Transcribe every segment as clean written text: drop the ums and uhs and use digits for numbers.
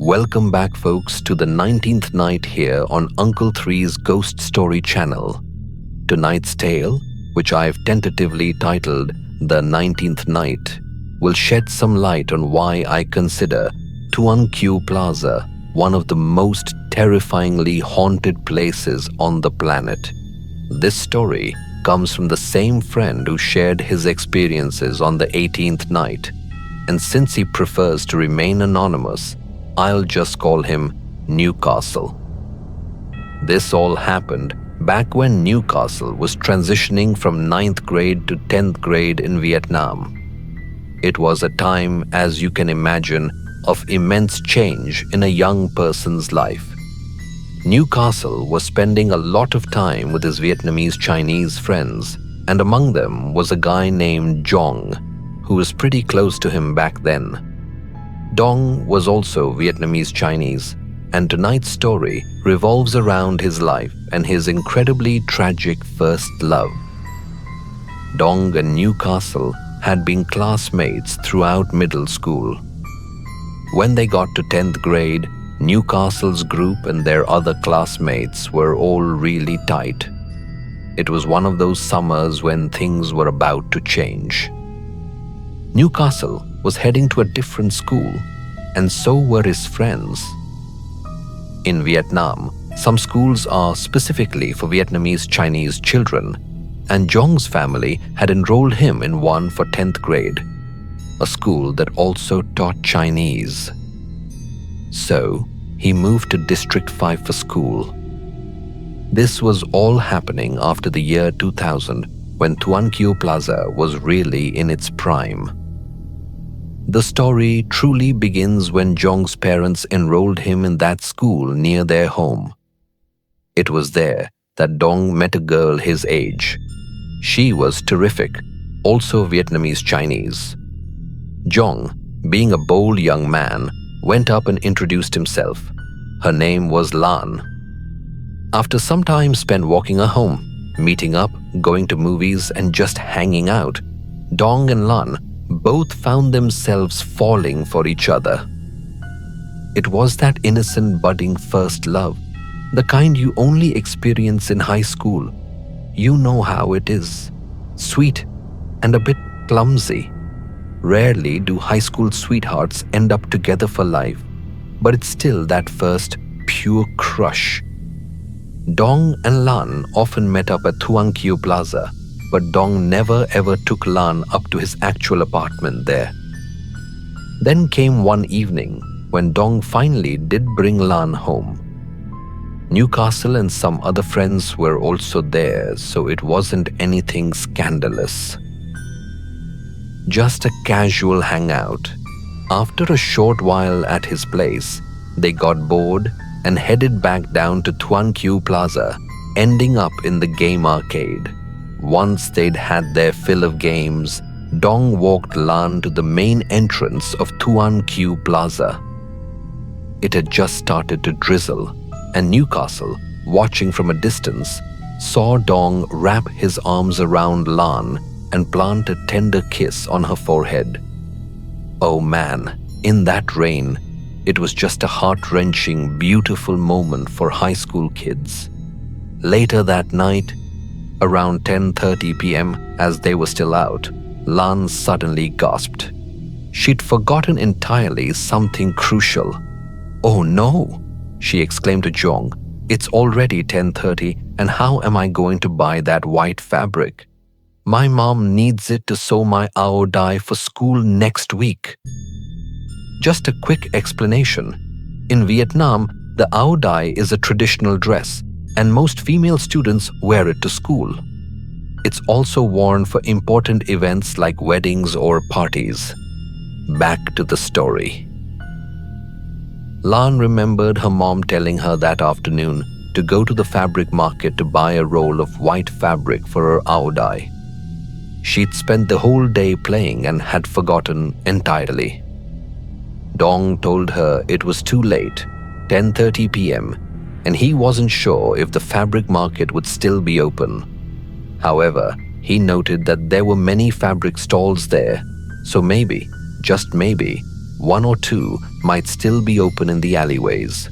Welcome back, folks, to the 19th night here on Uncle Three's Ghost Story channel. Tonight's tale, which I've tentatively titled The 19th Night, will shed some light on why I consider Thuan Kieu Plaza one of the most terrifyingly haunted places on the planet. This story comes from the same friend who shared his experiences on the 18th night, and since he prefers to remain anonymous, I'll just call him Newcastle. This all happened back when Newcastle was transitioning from 9th grade to 10th grade in Vietnam. It was a time, as you can imagine, of immense change in a young person's life. Newcastle was spending a lot of time with his Vietnamese Chinese friends, and among them was a guy named Dong, who was pretty close to him back then. Dong was also Vietnamese Chinese, and tonight's story revolves around his life and his incredibly tragic first love. Dong and Newcastle had been classmates throughout middle school. When they got to 10th grade, Newcastle's group and their other classmates were all really tight. It was one of those summers when things were about to change. Newcastle was heading to a different school, and so were his friends. In Vietnam, some schools are specifically for Vietnamese Chinese children, and Dong's family had enrolled him in one for 10th grade, a school that also taught Chinese. So, he moved to District 5 for school. This was all happening after the year 2000, when Thuan Kieu Plaza was really in its prime. The story truly begins when Dong's parents enrolled him in that school near their home. It was there that Dong met a girl his age. She was terrific, also Vietnamese Chinese. Dong, being a bold young man, went up and introduced himself. Her name was Lan. After some time spent walking her home, meeting up, going to movies, and just hanging out, Dong and Lan both found themselves falling for each other. It was that innocent budding first love, the kind you only experience in high school. You know how it is. Sweet and a bit clumsy. Rarely do high school sweethearts end up together for life, but it's still that first pure crush. Dong and Lan often met up at Thuan Kieu Plaza, but Dong never ever took Lan up to his actual apartment there. Then came one evening when Dong finally did bring Lan home. Newcastle and some other friends were also there, so it wasn't anything scandalous. Just a casual hangout. After a short while at his place, they got bored and headed back down to Thuan Kieu Plaza, ending up in the game arcade. Once they'd had their fill of games, Dong walked Lan to the main entrance of Thuan Kieu Plaza. It had just started to drizzle, and Newcastle, watching from a distance, saw Dong wrap his arms around Lan and plant a tender kiss on her forehead. Oh man, in that rain, it was just a heart-wrenching, beautiful moment for high school kids. Later that night, around 10:30 p.m., as they were still out, Lan suddenly gasped. She'd forgotten entirely something crucial. "Oh no!" she exclaimed to Dong. "It's already 10:30, and how am I going to buy that white fabric? My mom needs it to sew my Ao Dai for school next week." Just a quick explanation. In Vietnam, the Ao Dai is a traditional dress, and most female students wear it to school. It's also worn for important events like weddings or parties. Back to the story. Lan remembered her mom telling her that afternoon to go to the fabric market to buy a roll of white fabric for her Ao Dai. She'd spent the whole day playing and had forgotten entirely. Dong told her it was too late, 10:30 p.m., and he wasn't sure if the fabric market would still be open. However, he noted that there were many fabric stalls there, so maybe, just maybe, one or two might still be open in the alleyways.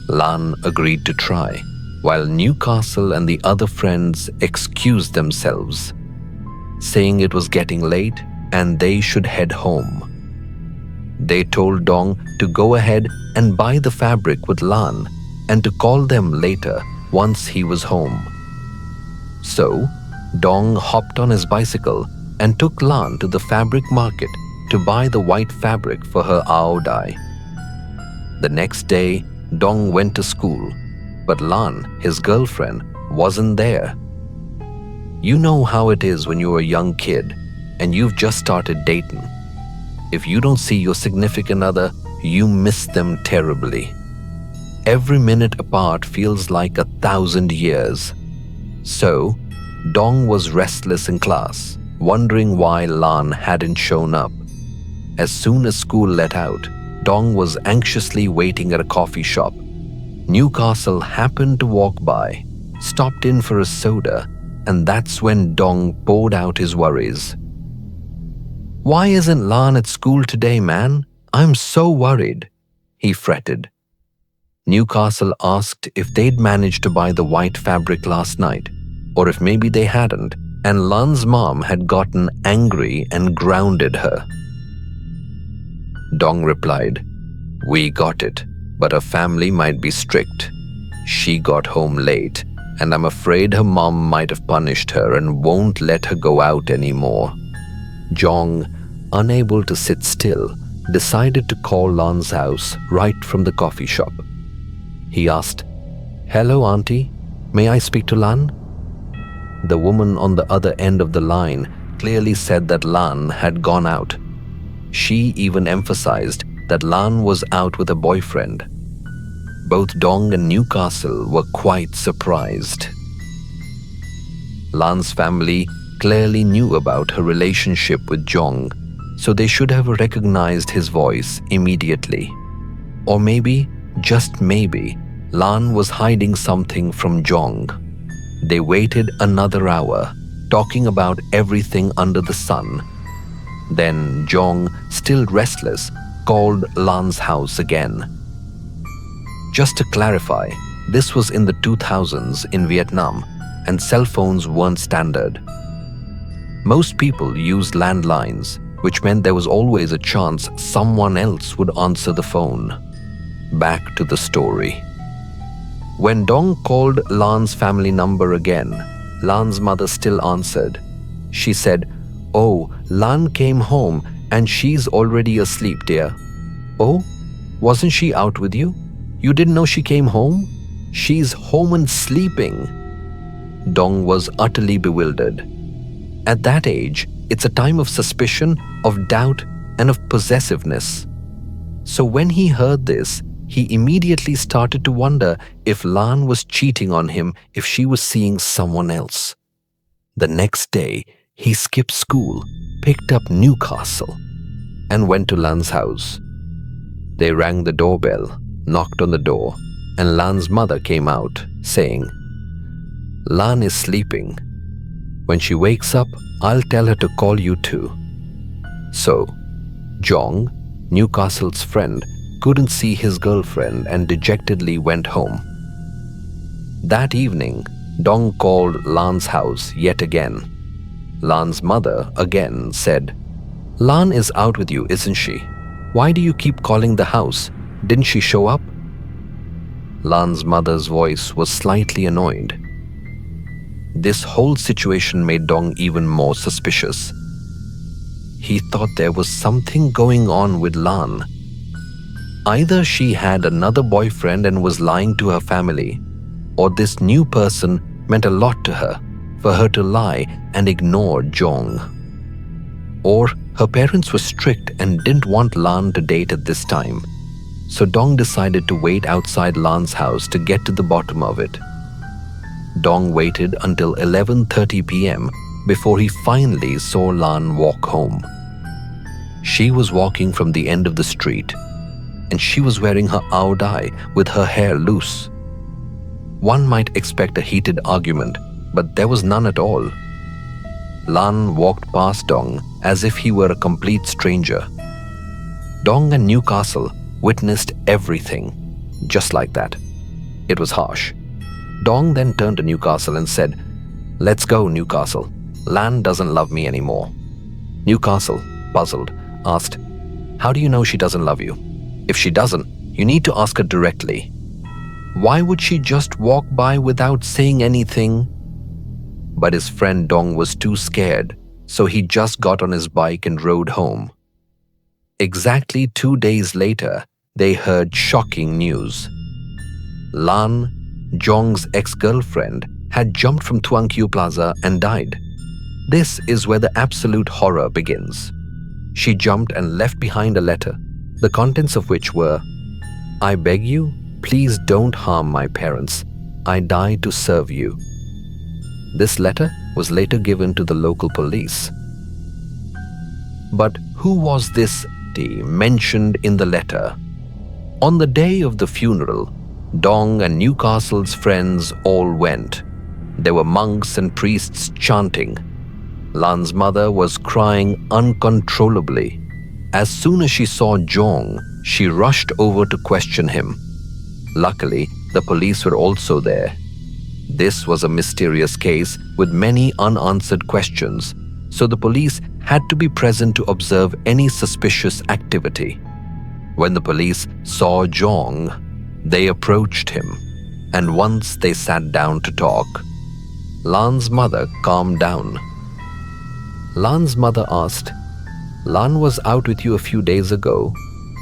Lan agreed to try, while Newcastle and the other friends excused themselves, saying it was getting late and they should head home. They told Dong to go ahead and buy the fabric with Lan and to call them later once he was home. So, Dong hopped on his bicycle and took Lan to the fabric market to buy the white fabric for her Ao Dai. The next day, Dong went to school, but Lan, his girlfriend, wasn't there. You know how it is when you're a young kid and you've just started dating. If you don't see your significant other, you miss them terribly. Every minute apart feels like 1,000 years. So, Dong was restless in class, wondering why Lan hadn't shown up. As soon as school let out, Dong was anxiously waiting at a coffee shop. Newcastle happened to walk by, stopped in for a soda, and that's when Dong poured out his worries. "Why isn't Lan at school today, man? I'm so worried," he fretted. Newcastle asked if they'd managed to buy the white fabric last night, or if maybe they hadn't, and Lan's mom had gotten angry and grounded her. Dong replied, "We got it, but her family might be strict. She got home late, and I'm afraid her mom might have punished her and won't let her go out anymore." Jong, unable to sit still, decided to call Lan's house right from the coffee shop. He asked, "Hello, Auntie. May I speak to Lan?" The woman on the other end of the line clearly said that Lan had gone out. She even emphasized that Lan was out with a boyfriend. Both Dong and Newcastle were quite surprised. Lan's family clearly knew about her relationship with Jong, so they should have recognized his voice immediately. Or maybe, just maybe, Lan was hiding something from Jong. They waited another hour, talking about everything under the sun. Then Jong, still restless, called Lan's house again. Just to clarify, this was in the 2000s in Vietnam, and cell phones weren't standard. Most people used landlines, which meant there was always a chance someone else would answer the phone. Back to the story. When Dong called Lan's family number again, Lan's mother still answered. She said, "Oh, Lan came home and she's already asleep, dear." "Oh, wasn't she out with you? You didn't know she came home? She's home and sleeping." Dong was utterly bewildered. At that age, it's a time of suspicion, of doubt, and of possessiveness. So when he heard this, he immediately started to wonder if Lan was cheating on him, if she was seeing someone else. The next day, he skipped school, picked up Newcastle, and went to Lan's house. They rang the doorbell, knocked on the door, and Lan's mother came out, saying, "Lan is sleeping. When she wakes up, I'll tell her to call you too." So, Jong, Newcastle's friend, couldn't see his girlfriend and dejectedly went home. That evening, Dong called Lan's house yet again. Lan's mother again said, "Lan is out with you, isn't she? Why do you keep calling the house? Didn't she show up?" Lan's mother's voice was slightly annoyed. This whole situation made Dong even more suspicious. He thought there was something going on with Lan. Either she had another boyfriend and was lying to her family, or this new person meant a lot to her for her to lie and ignore Jong. Or her parents were strict and didn't want Lan to date at this time, so Dong decided to wait outside Lan's house to get to the bottom of it. Dong waited until 11:30 p.m. before he finally saw Lan walk home. She was walking from the end of the street, and she was wearing her Ao Dai with her hair loose. One might expect a heated argument, but there was none at all. Lan walked past Dong as if he were a complete stranger. Dong and Newcastle witnessed everything, just like that. It was harsh. Dong then turned to Newcastle and said, "Let's go, Newcastle. Lan doesn't love me anymore." Newcastle, puzzled, asked, "How do you know she doesn't love you? If she doesn't, you need to ask her directly. Why would she just walk by without saying anything?" But his friend Dong was too scared, so he just got on his bike and rode home. Exactly 2 days later, they heard shocking news. Lan, Jong's ex-girlfriend, had jumped from Thuan Kieu Plaza and died. This is where the absolute horror begins. She jumped and left behind a letter, the contents of which were, "I beg you, please don't harm my parents. I die to serve you." This letter was later given to the local police. But who was this mentioned in the letter? On the day of the funeral, Dong and Newcastle's friends all went. There were monks and priests chanting. Lan's mother was crying uncontrollably. As soon as she saw Jong, she rushed over to question him. Luckily, the police were also there. This was a mysterious case with many unanswered questions, so the police had to be present to observe any suspicious activity. When the police saw Jong, they approached him, and once they sat down to talk, Lan's mother calmed down. Lan's mother asked, "Lan was out with you a few days ago.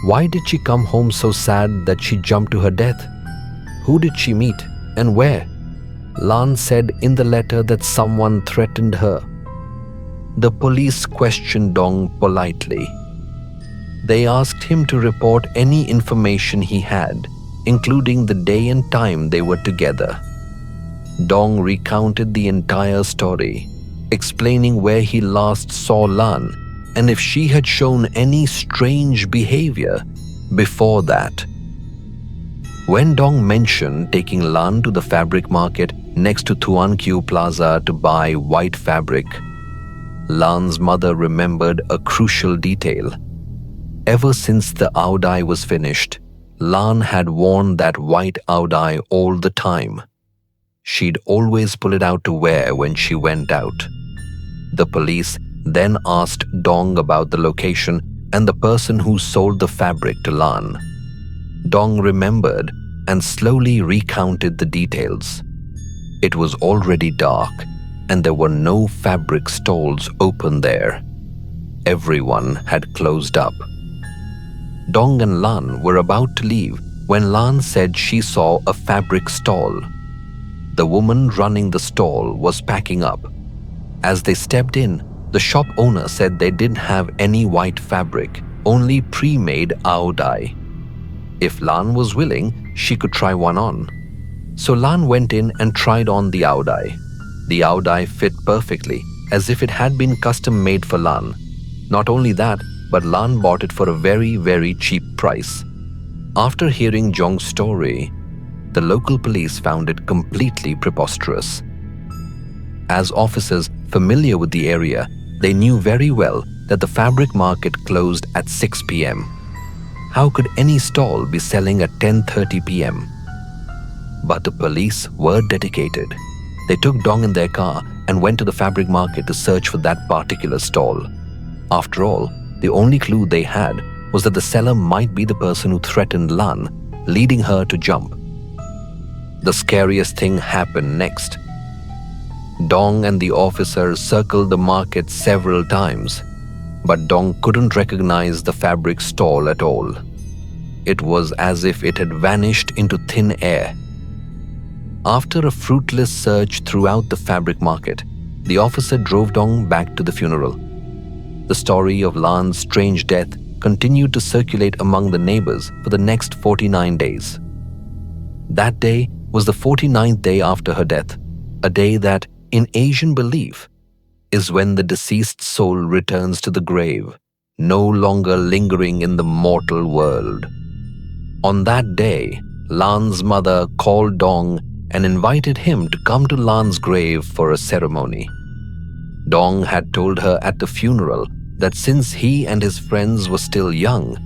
Why did she come home so sad that she jumped to her death? Who did she meet and where?" Lan said in the letter that someone threatened her. The police questioned Dong politely. They asked him to report any information he had, including the day and time they were together. Dong recounted the entire story, explaining where he last saw Lan and if she had shown any strange behavior before that. When Dong mentioned taking Lan to the fabric market next to Thuan Kieu Plaza to buy white fabric, Lan's mother remembered a crucial detail. Ever since the Ao Dai was finished, Lan had worn that white Ao Dai all the time. She'd always pull it out to wear when she went out. The police then asked Dong about the location and the person who sold the fabric to Lan. Dong remembered and slowly recounted the details. It was already dark and there were no fabric stalls open there. Everyone had closed up. Dong and Lan were about to leave when Lan said she saw a fabric stall. The woman running the stall was packing up. As they stepped in, the shop owner said they didn't have any white fabric, only pre-made Ao Dai. If Lan was willing, she could try one on. So Lan went in and tried on the Ao Dai. The Ao Dai fit perfectly, as if it had been custom made for Lan. Not only that, but Lan bought it for a very, very cheap price. After hearing Jong's story, the local police found it completely preposterous. As officers familiar with the area, they knew very well that the fabric market closed at 6 p.m. How could any stall be selling at 10:30 p.m.? But the police were dedicated. They took Dong in their car and went to the fabric market to search for that particular stall. After all, the only clue they had was that the seller might be the person who threatened Lan, leading her to jump. The scariest thing happened next. Dong and the officer circled the market several times, but Dong couldn't recognize the fabric stall at all. It was as if it had vanished into thin air. After a fruitless search throughout the fabric market, the officer drove Dong back to the funeral. The story of Lan's strange death continued to circulate among the neighbors for the next 49 days. That day was the 49th day after her death, a day that, in Asian belief, is when the deceased soul returns to the grave, no longer lingering in the mortal world. On that day, Lan's mother called Dong and invited him to come to Lan's grave for a ceremony. Dong had told her at the funeral that since he and his friends were still young,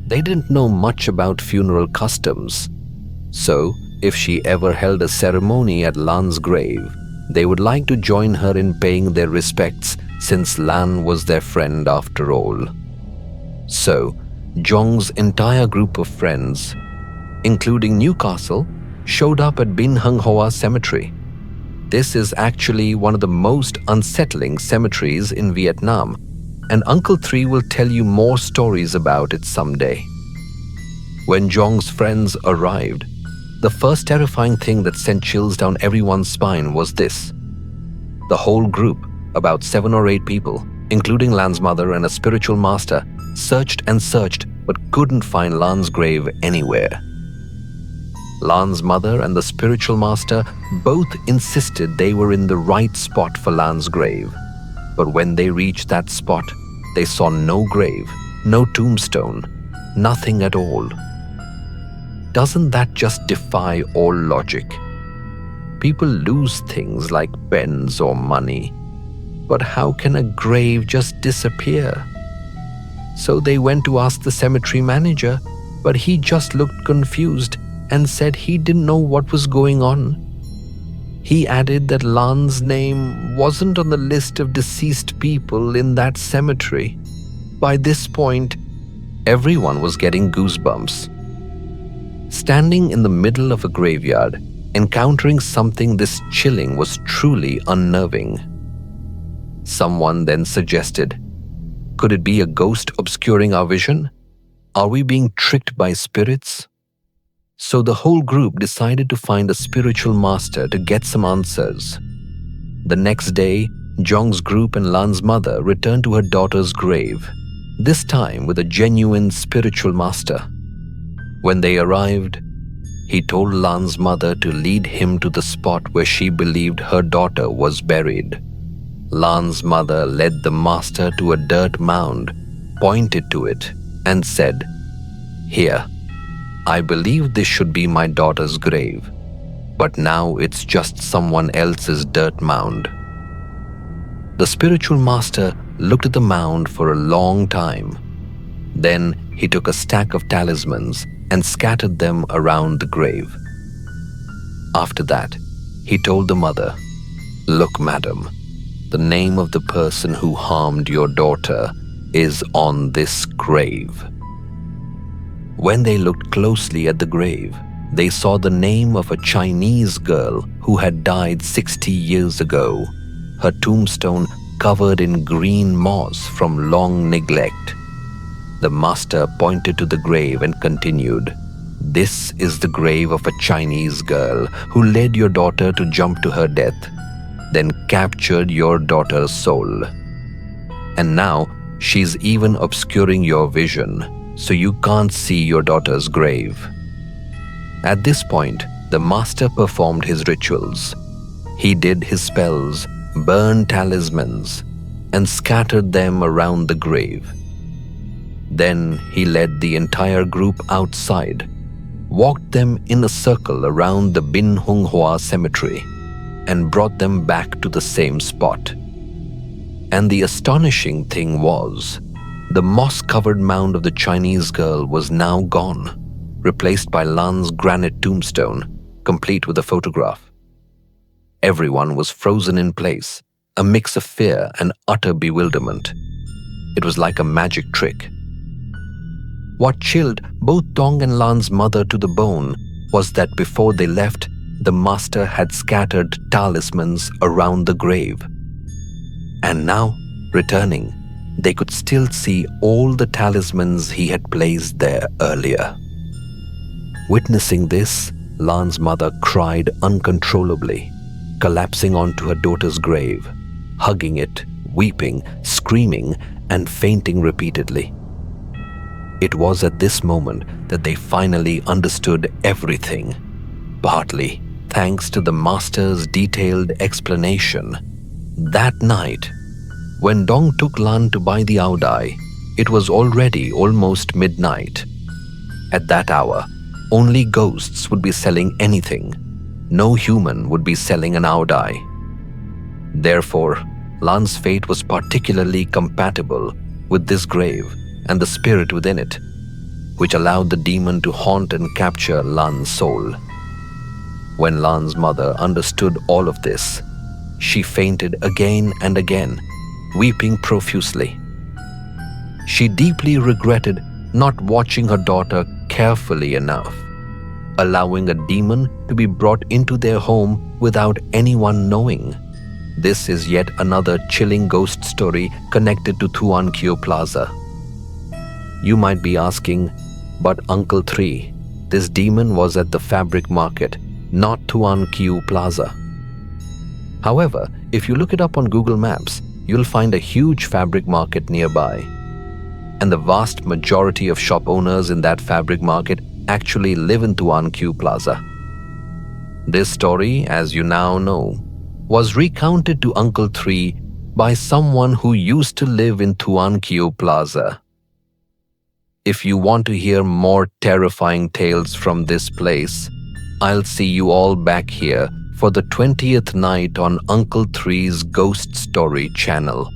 They didn't know much about funeral customs, so if she ever held a ceremony at Lan's grave, they would like to join her in paying their respects since Lan was their friend after all. So, Jong's entire group of friends, including Newcastle, showed up at Bình Hưng Hòa Cemetery. This is actually one of the most unsettling cemeteries in Vietnam, and Uncle Three will tell you more stories about it someday. When Jong's friends arrived, the first terrifying thing that sent chills down everyone's spine was this. The whole group, about 7 or 8 people, including Lan's mother and a spiritual master, searched and searched but couldn't find Lan's grave anywhere. Lan's mother and the spiritual master both insisted they were in the right spot for Lan's grave. But when they reached that spot, they saw no grave, no tombstone, nothing at all. Doesn't that just defy all logic? People lose things like pens or money, but how can a grave just disappear? So they went to ask the cemetery manager, but he just looked confused and said he didn't know what was going on. He added that Lan's name wasn't on the list of deceased people in that cemetery. By this point, everyone was getting goosebumps. Standing in the middle of a graveyard, encountering something this chilling was truly unnerving. Someone then suggested, could it be a ghost obscuring our vision? Are we being tricked by spirits? So the whole group decided to find a spiritual master to get some answers. The next day, Jong's group and Lan's mother returned to her daughter's grave, this time with a genuine spiritual master. When they arrived, he told Lan's mother to lead him to the spot where she believed her daughter was buried. Lan's mother led the master to a dirt mound, pointed to it, and said, "Here, I believe this should be my daughter's grave, but now it's just someone else's dirt mound." The spiritual master looked at the mound for a long time. Then he took a stack of talismans and scattered them around the grave. After that, he told the mother, "Look, madam, the name of the person who harmed your daughter is on this grave." When they looked closely at the grave, they saw the name of a Chinese girl who had died 60 years ago, her tombstone covered in green moss from long neglect. The master pointed to the grave and continued, "This is the grave of a Chinese girl who led your daughter to jump to her death, then captured your daughter's soul. And now she's even obscuring your vision, so you can't see your daughter's grave." At this point, the master performed his rituals. He did his spells, burned talismans, and scattered them around the grave. Then he led the entire group outside, walked them in a circle around the Bình Hưng Hòa Cemetery, and brought them back to the same spot. And the astonishing thing was, the moss-covered mound of the Chinese girl was now gone, replaced by Lan's granite tombstone, complete with a photograph. Everyone was frozen in place, a mix of fear and utter bewilderment. It was like a magic trick. What chilled both Dong and Lan's mother to the bone was that before they left, the master had scattered talismans around the grave. And now, returning, they could still see all the talismans he had placed there earlier. Witnessing this, Lan's mother cried uncontrollably, collapsing onto her daughter's grave, hugging it, weeping, screaming, and fainting repeatedly. It was at this moment that they finally understood everything, partly thanks to the master's detailed explanation. That night, when Dong took Lan to buy the Ao Dai, it was already almost midnight. At that hour, only ghosts would be selling anything. No human would be selling an Ao Dai. Therefore, Lan's fate was particularly compatible with this grave and the spirit within it. which allowed the demon to haunt and capture Lan's soul. When Lan's mother understood all of this, she fainted again and again, weeping profusely. She deeply regretted not watching her daughter carefully enough, allowing a demon to be brought into their home without anyone knowing. This is yet another chilling ghost story connected to Thuan Kieu Plaza. You might be asking, but Uncle 3, this demon was at the fabric market, not Thuan Kieu Plaza. However, if you look it up on Google Maps, you'll find a huge fabric market nearby. And the vast majority of shop owners in that fabric market actually live in Thuan Kieu Plaza. This story, as you now know, was recounted to Uncle 3 by someone who used to live in Thuan Kieu Plaza. If you want to hear more terrifying tales from this place, I'll see you all back here for the 20th night on Uncle 3's Ghost Story channel.